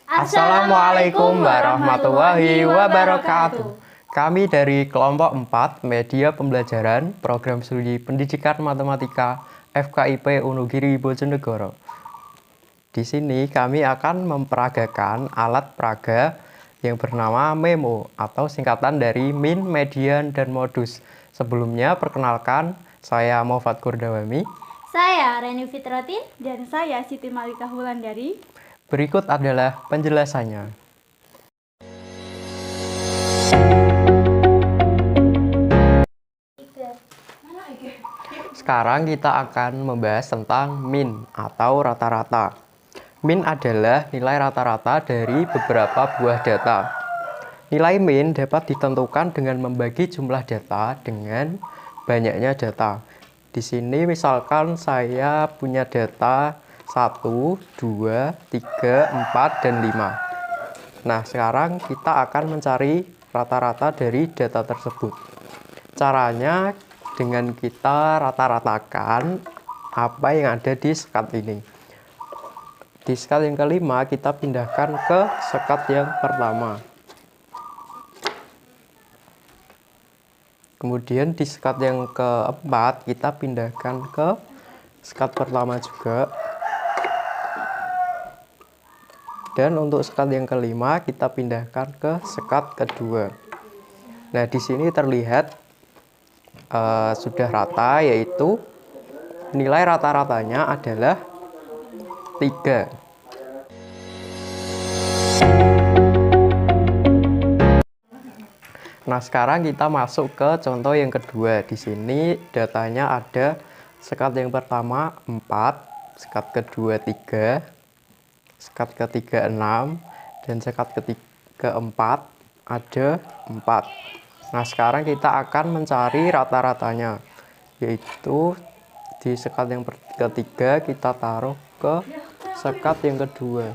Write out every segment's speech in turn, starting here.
Assalamualaikum warahmatullahi wabarakatuh. Kami dari kelompok 4 Media Pembelajaran Program Studi Pendidikan Matematika FKIP Wonogiri Bojonegoro. Di sini kami akan memperagakan alat peraga yang bernama MEMO atau singkatan dari Min, Median, dan Modus. Sebelumnya perkenalkan, saya Muhammad Kurdawami. Saya Reni Fitratin. Dan saya Siti Malika Wulandari. Berikut adalah penjelasannya. Sekarang kita akan membahas tentang min atau rata-rata. Min adalah nilai rata-rata dari beberapa buah data. Nilai min dapat ditentukan dengan membagi jumlah data dengan banyaknya data. Di sini misalkan saya punya data 1, 2, 3, 4, dan 5. Nah, sekarang kita akan mencari rata-rata dari data tersebut. Caranya dengan kita rata-ratakan apa yang ada di sekat ini. Di sekat yang kelima kita pindahkan ke sekat yang pertama. Kemudian di sekat yang keempat kita pindahkan ke sekat pertama juga. Dan untuk sekat yang kelima kita pindahkan ke sekat kedua. Nah, di sini terlihat sudah rata, yaitu nilai rata-ratanya adalah 3. Nah, sekarang kita masuk ke contoh yang kedua. Di sini datanya ada sekat yang pertama 4, sekat kedua 3, sekat ketiga 6, dan sekat keempat ada 4. Nah, sekarang kita akan mencari rata-ratanya, yaitu di sekat yang ketiga kita taruh ke sekat yang kedua.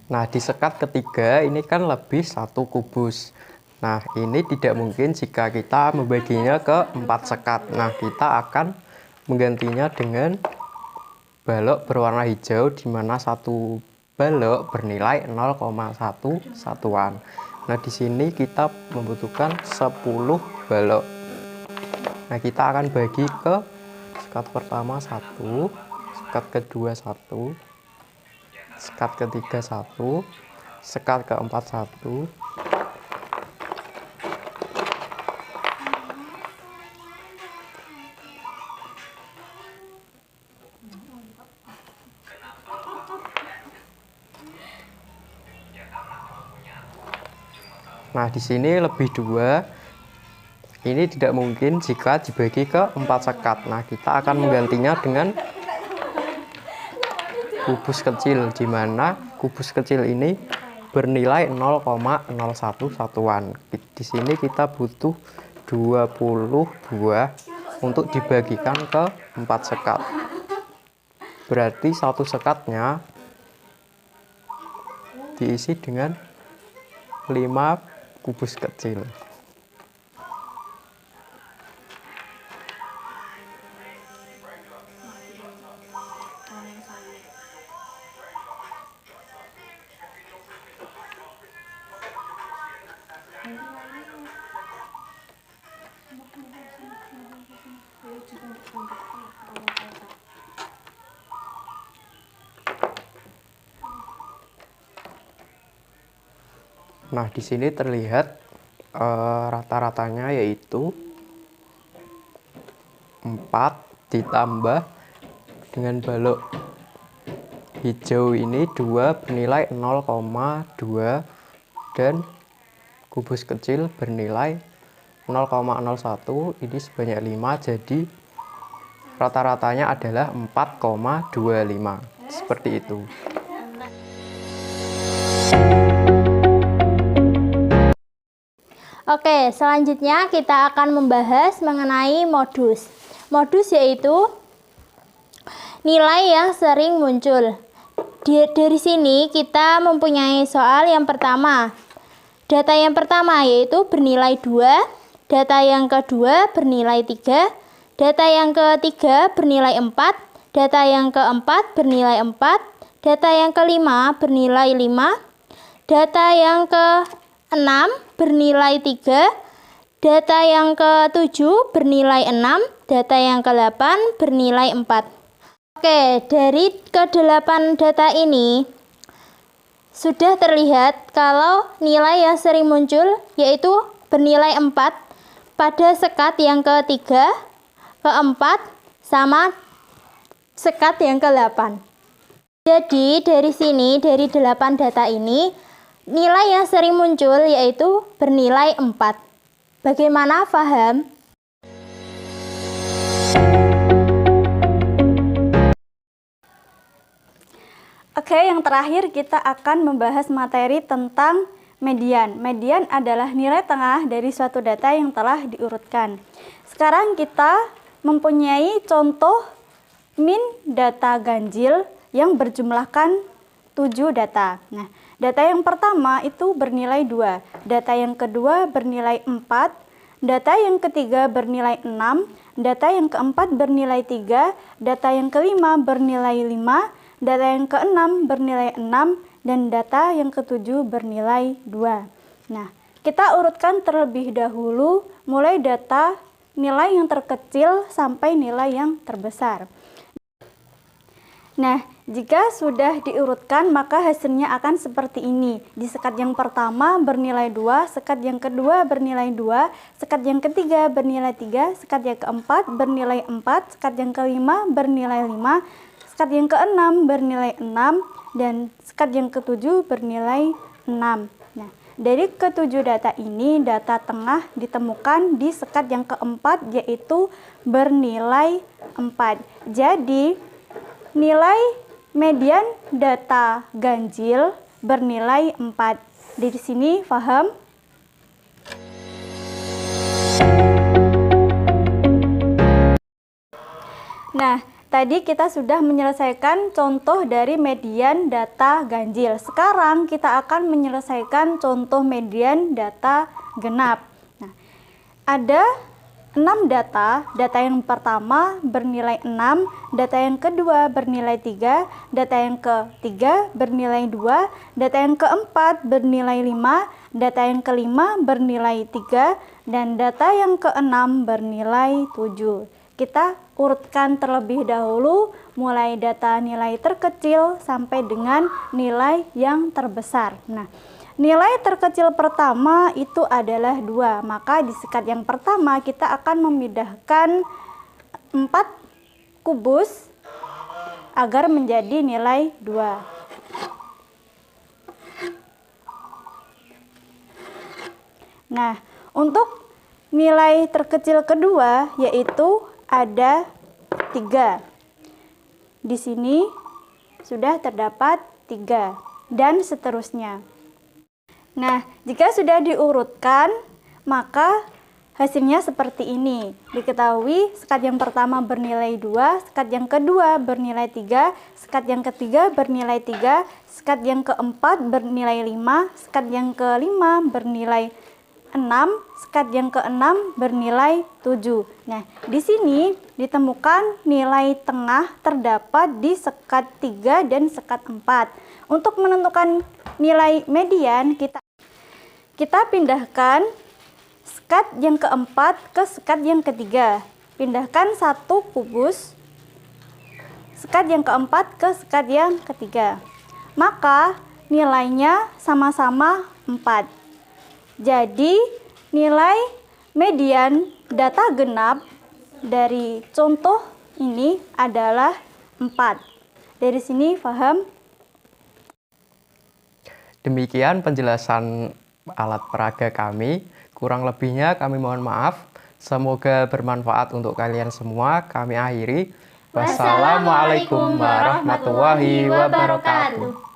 Nah, di sekat ketiga ini kan lebih 1 kubus. Nah, ini tidak mungkin jika kita membaginya ke 4 sekat. Nah, kita akan menggantinya dengan balok berwarna hijau, di mana satu balok bernilai 0,1 satuan. Nah, di sini kita membutuhkan 10 balok. Nah, kita akan bagi ke sekat pertama 1, sekat kedua 1, sekat ketiga 1, sekat keempat 1, nah, di sini lebih 2. Ini tidak mungkin jika dibagi ke 4 sekat. Nah, kita akan menggantinya dengan kubus kecil, di mana kubus kecil ini bernilai 0,01 satuan. Di sini kita butuh 20 buah untuk dibagikan ke 4 sekat. Berarti satu sekatnya diisi dengan 5 kubus kecil. Nah, di sini terlihat rata-ratanya yaitu 4 ditambah dengan balok hijau ini 2 bernilai 0,2, dan kubus kecil bernilai 0,01, ini sebanyak 5, jadi rata-ratanya adalah 4,25. Seperti itu. Oke, selanjutnya kita akan membahas mengenai modus. Modus yaitu nilai yang sering muncul. Dari sini kita mempunyai soal yang pertama. Data yang pertama yaitu bernilai 2 data yang kedua bernilai 3, data yang ketiga bernilai 4, data yang keempat bernilai 4, data yang kelima bernilai 5, data yang keenam bernilai 3, data yang ketujuh bernilai 6, data yang ke-8 bernilai 4. Oke, dari ke-8 data ini sudah terlihat kalau nilai yang sering muncul yaitu bernilai 4 pada sekat yang ketiga, keempat, sama sekat yang ke-8. Jadi dari sini, dari 8 data ini, nilai yang sering muncul yaitu bernilai 4. Bagaimana, paham? Oke, yang terakhir kita akan membahas materi tentang median. Median adalah nilai tengah dari suatu data yang telah diurutkan. Sekarang kita mempunyai contoh min data ganjil yang berjumlahkan 7 data. Nah, data yang pertama itu bernilai 2, data yang kedua bernilai 4, data yang ketiga bernilai 6, data yang keempat bernilai 3, data yang kelima bernilai 5, data yang keenam bernilai 6, dan data yang ketujuh bernilai 2. Nah, kita urutkan terlebih dahulu mulai data nilai yang terkecil sampai nilai yang terbesar. Nah, jika sudah diurutkan maka hasilnya akan seperti ini. Di sekat yang pertama bernilai 2, sekat yang kedua bernilai 2, sekat yang ketiga bernilai 3, sekat yang keempat bernilai 4, sekat yang kelima bernilai 5, sekat yang keenam bernilai 6, dan sekat yang ketujuh bernilai 6. Nah, dari ketujuh data ini, data tengah ditemukan di sekat yang keempat yaitu bernilai 4. Jadi, nilai median data ganjil bernilai 4. Dari sini paham? Nah, tadi kita sudah menyelesaikan contoh dari median data ganjil. Sekarang kita akan menyelesaikan contoh median data genap. Nah, ada 6 data. Data yang pertama bernilai 6, data yang kedua bernilai 3, data yang ketiga bernilai 2, data yang keempat bernilai 5, data yang kelima bernilai 3, dan data yang keenam bernilai 7. Kita urutkan terlebih dahulu mulai data nilai terkecil sampai dengan nilai yang terbesar. Nah, nilai terkecil pertama itu adalah 2. Maka di sekat yang pertama kita akan memindahkan 4 kubus agar menjadi nilai 2. Nah, untuk nilai terkecil kedua yaitu ada 3. Di sini sudah terdapat 3 dan seterusnya. Nah, jika sudah diurutkan maka hasilnya seperti ini. Diketahui sekat yang pertama bernilai 2, sekat yang kedua bernilai 3, sekat yang ketiga bernilai 3, sekat yang keempat bernilai 5, sekat yang kelima bernilai 6, sekat yang keenam bernilai 7. Nah, di sini ditemukan nilai tengah terdapat di sekat 3 dan sekat 4. Untuk menentukan nilai median, kita pindahkan sekat yang keempat ke sekat yang ketiga. Pindahkan 1 kubus sekat yang keempat ke sekat yang ketiga. Maka nilainya sama-sama 4. Jadi, nilai median data genap dari contoh ini adalah 4. Dari sini paham? Demikian penjelasan alat peraga kami. Kurang lebihnya kami mohon maaf. Semoga bermanfaat untuk kalian semua. Kami akhiri. Wassalamualaikum warahmatullahi wabarakatuh.